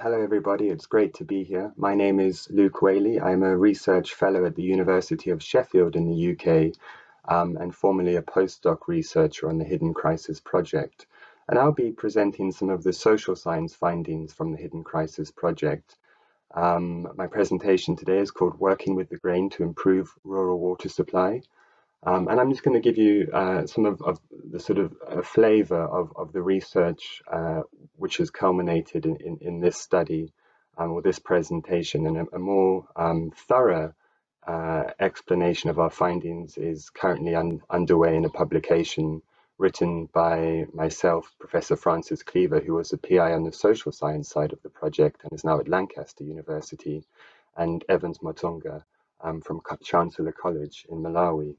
Hello, everybody. It's great to be here. My name is Luke Whaley. I'm a research fellow at the University of Sheffield in the UK, and formerly a postdoc researcher on the Hidden Crisis Project. And I'll be presenting some of the social science findings from the Hidden Crisis Project. My presentation today is called Working with the Grain to Improve Rural Water Supply. And I'm just going to give you some of the sort of flavor of the research which has culminated in this study or this presentation, and a more thorough explanation of our findings is currently underway in a publication written by myself, Professor Francis Cleaver, who was a PI on the social science side of the project and is now at Lancaster University, and Evans Motonga from Chancellor College in Malawi.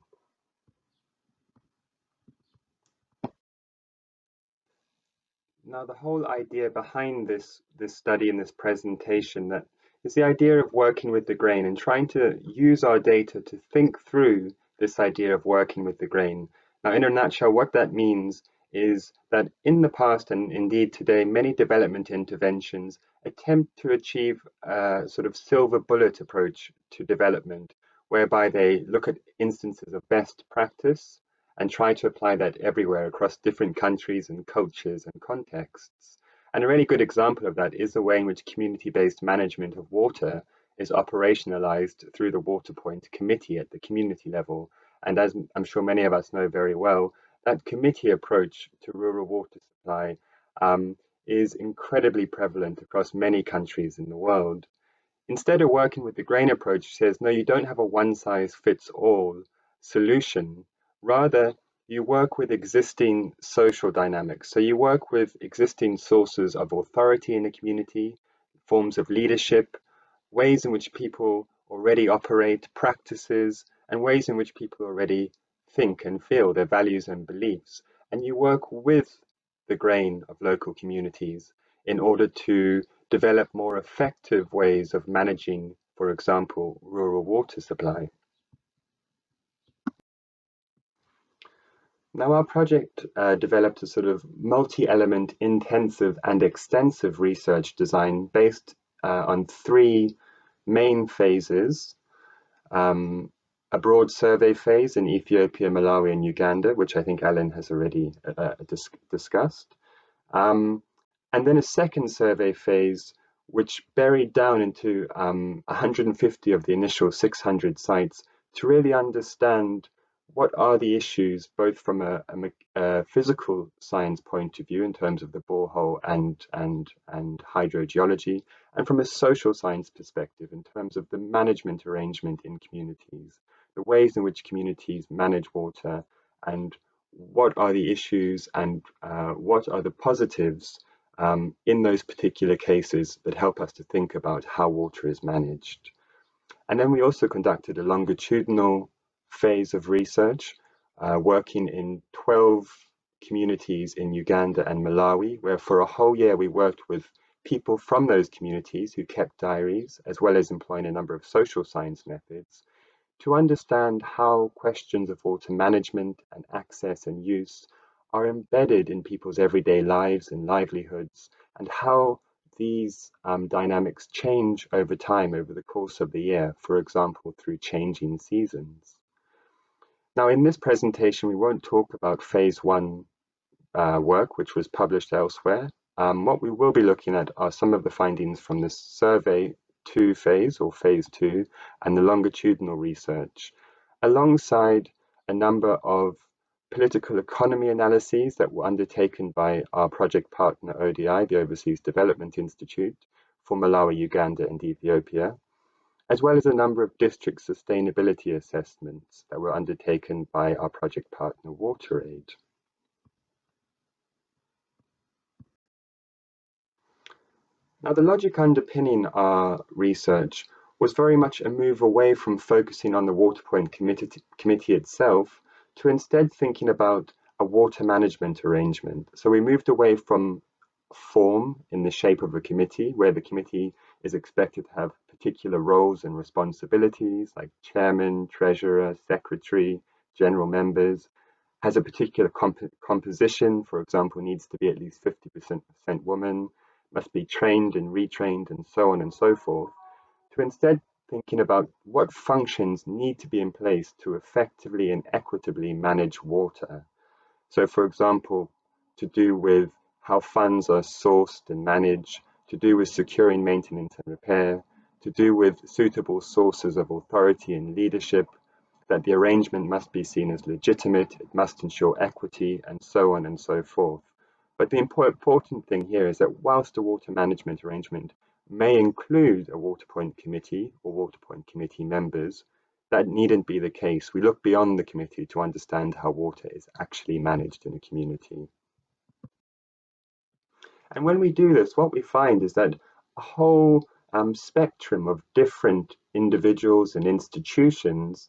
Now, the whole idea behind this study and this presentation that is the idea of working with the grain and trying to use our data to think through this idea of working with the grain. Now, in a nutshell, what that means is that in the past and indeed today, many development interventions attempt to achieve a sort of silver bullet approach to development, whereby they look at instances of best practice and try to apply that everywhere across different countries and cultures and contexts. And a really good example of that is the way in which community-based management of water is operationalized through the Water Point Committee at the community level. And as I'm sure many of us know very well, that committee approach to rural water supply is incredibly prevalent across many countries in the world. Instead of working with the grain approach, says, no, you don't have a one-size-fits-all solution. Rather, you work with existing social dynamics. So you work with existing sources of authority in the community, forms of leadership, ways in which people already operate, practices, and ways in which people already think and feel, their values and beliefs. And you work with the grain of local communities in order to develop more effective ways of managing, for example, rural water supply. Now, our project developed a sort of multi-element, intensive and extensive research design based on three main phases. A broad survey phase in Ethiopia, Malawi, and Uganda, which I think Alan has already discussed. And then a second survey phase, which buried down into 150 of the initial 600 sites to really understand what are the issues, both from a physical science point of view in terms of the borehole and hydrogeology, and from a social science perspective in terms of the management arrangement in communities, the ways in which communities manage water, and what are the issues and what are the positives in those particular cases that help us to think about how water is managed. And then we also conducted a longitudinal phase of research, working in 12 communities in Uganda and Malawi, where for a whole year we worked with people from those communities who kept diaries, as well as employing a number of social science methods, to understand how questions of water management and access and use are embedded in people's everyday lives and livelihoods, and how these dynamics change over time, over the course of the year, for example, through changing seasons. Now, in this presentation, we won't talk about phase one work, which was published elsewhere. What we will be looking at are some of the findings from the survey 2 phase, or phase 2, and the longitudinal research, alongside a number of political economy analyses that were undertaken by our project partner ODI, the Overseas Development Institute, for Malawi, Uganda, and Ethiopia, as well as a number of district sustainability assessments that were undertaken by our project partner WaterAid. Now, the logic underpinning our research was very much a move away from focusing on the Water Point Committee itself to instead thinking about a water management arrangement. So we moved away from form in the shape of a committee, where the committee is expected to have particular roles and responsibilities like chairman, treasurer, secretary, general members, has a particular composition, for example, needs to be at least 50% women, must be trained and retrained and so on and so forth, to instead thinking about what functions need to be in place to effectively and equitably manage water. So, for example, to do with how funds are sourced and managed, to do with securing maintenance and repair, to do with suitable sources of authority and leadership, that the arrangement must be seen as legitimate, it must ensure equity, and so on and so forth. But the important thing here is that whilst a water management arrangement may include a water point committee or water point committee members, that needn't be the case. We look beyond the committee to understand how water is actually managed in a community. And when we do this, what we find is that a whole spectrum of different individuals and institutions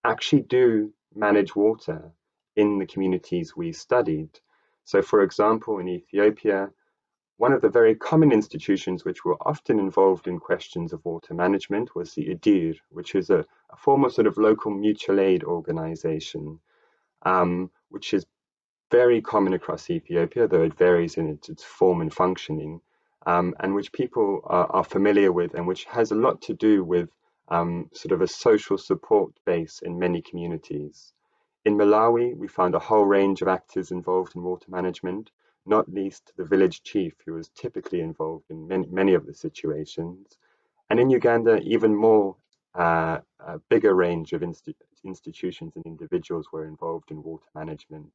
actually do manage water in the communities we studied. So, for example, in Ethiopia, one of the very common institutions which were often involved in questions of water management was the IDIR, which is a form of sort of local mutual aid organization, which is very common across Ethiopia, though it varies in its form and functioning, and which people are familiar with, and which has a lot to do with sort of a social support base in many communities. In Malawi, we found a whole range of actors involved in water management, not least the village chief, who was typically involved in many of the situations. And in Uganda, even more a bigger range of institutions and individuals were involved in water management,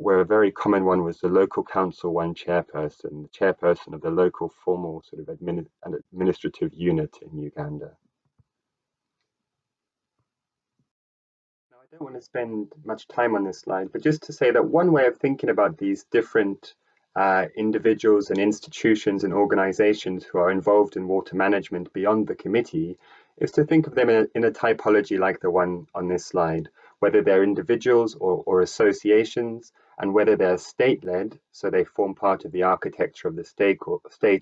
where a very common one was the local council one chairperson, the chairperson of the local formal sort of administrative unit in Uganda. Now, I don't want to spend much time on this slide, but just to say that one way of thinking about these different individuals and institutions and organizations who are involved in water management beyond the committee is to think of them in a typology like the one on this slide, whether they're individuals or associations, and whether they're state-led, so they form part of the architecture of the state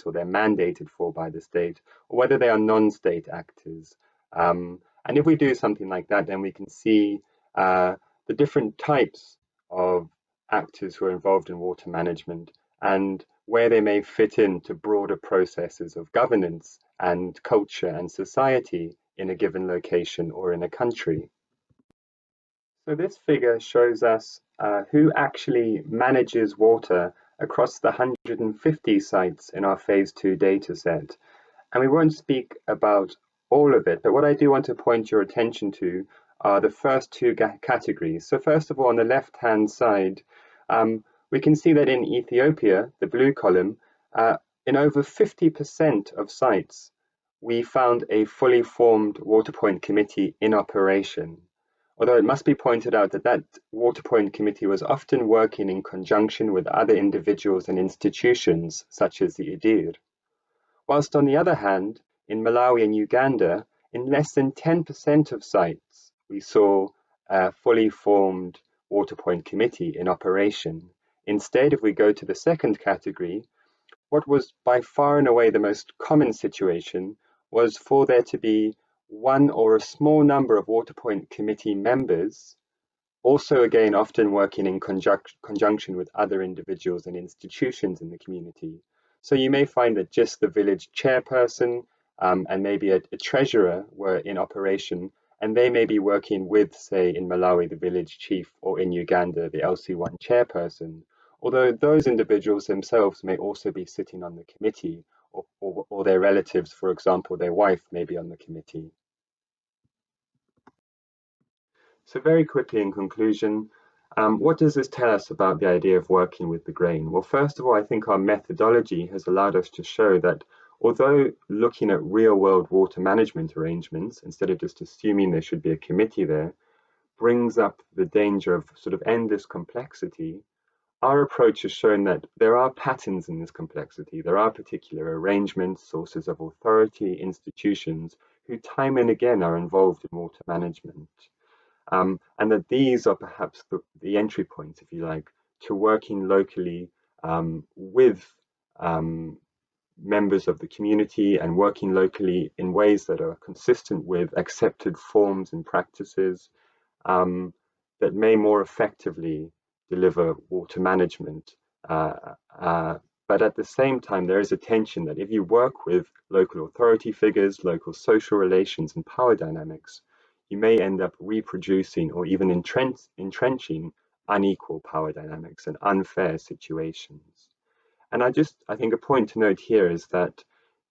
or they're mandated for by the state, or whether they are non-state actors. And if we do something like that, then we can see the different types of actors who are involved in water management and where they may fit into broader processes of governance and culture and society in a given location or in a country. So this figure shows us who actually manages water across the 150 sites in our phase 2 dataset. And we won't speak about all of it, but what I do want to point your attention to are the first two categories. So first of all, on the left-hand side, we can see that in Ethiopia, the blue column, in over 50% of sites, we found a fully formed water point committee in operation. Although it must be pointed out that that water point committee was often working in conjunction with other individuals and institutions, such as the IDIR. Whilst on the other hand, in Malawi and Uganda, in less than 10% of sites, we saw a fully formed water point committee in operation. Instead, if we go to the second category, what was by far and away the most common situation was for there to be one or a small number of water point committee members, also again often working in conjunction with other individuals and institutions in the community. So you may find that just the village chairperson and maybe a treasurer were in operation, and they may be working with, say, in Malawi, the village chief, or in Uganda, the LC1 chairperson, although those individuals themselves may also be sitting on the committee, or their relatives, for example, their wife may be on the committee. So very quickly in conclusion, what does this tell us about the idea of working with the grain? Well, first of all, I think our methodology has allowed us to show that although looking at real-world water management arrangements, instead of just assuming there should be a committee there, brings up the danger of sort of endless complexity, our approach has shown that there are patterns in this complexity. There are particular arrangements, sources of authority, institutions who time and again are involved in water management. And that these are perhaps the entry points, if you like, to working locally with members of the community and working locally in ways that are consistent with accepted forms and practices that may more effectively deliver water management But at the same time, there is a tension that if you work with local authority figures, local social relations, and power dynamics, you may end up reproducing or even entrenching unequal power dynamics and unfair situations. And I think a point to note here is that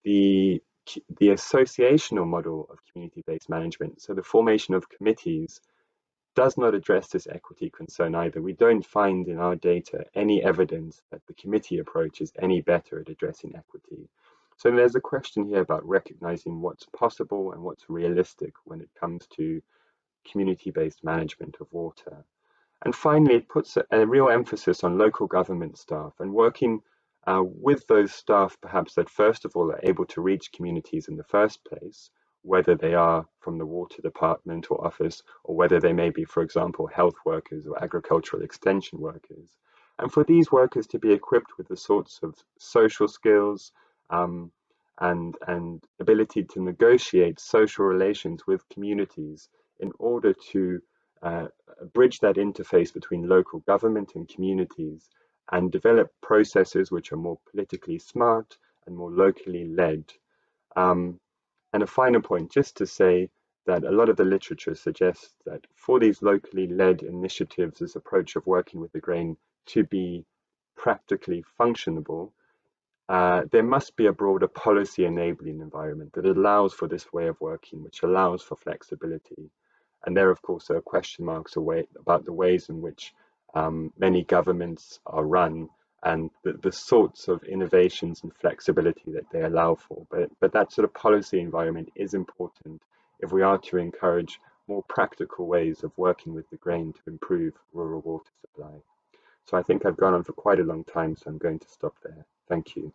the the associational model of community-based management, so the formation of committees, does not address this equity concern either. We don't find in our data any evidence that the committee approach is any better at addressing equity. So there's a question here about recognizing what's possible and what's realistic when it comes to community-based management of water. And finally, it puts a real emphasis on local government staff and working with those staff, perhaps that first of all are able to reach communities in the first place, whether they are from the water department or office, or whether they may be, for example, health workers or agricultural extension workers. And for these workers to be equipped with the sorts of social skills um, and ability to negotiate social relations with communities in order to uh, bridge that interface between local government and communities and develop processes which are more politically smart and more locally led. Um, and a final point, just to say that a lot of the literature suggests that for these locally led initiatives, this approach of working with the grain to be practically functionable, there must be a broader policy enabling environment that allows for this way of working, which allows for flexibility. And there, of course, are question marks about the ways in which many governments are run and the sorts of innovations and flexibility that they allow for. But that sort of policy environment is important if we are to encourage more practical ways of working with the grain to improve rural water supply. So I think I've gone on for quite a long time, so I'm going to stop there. Thank you.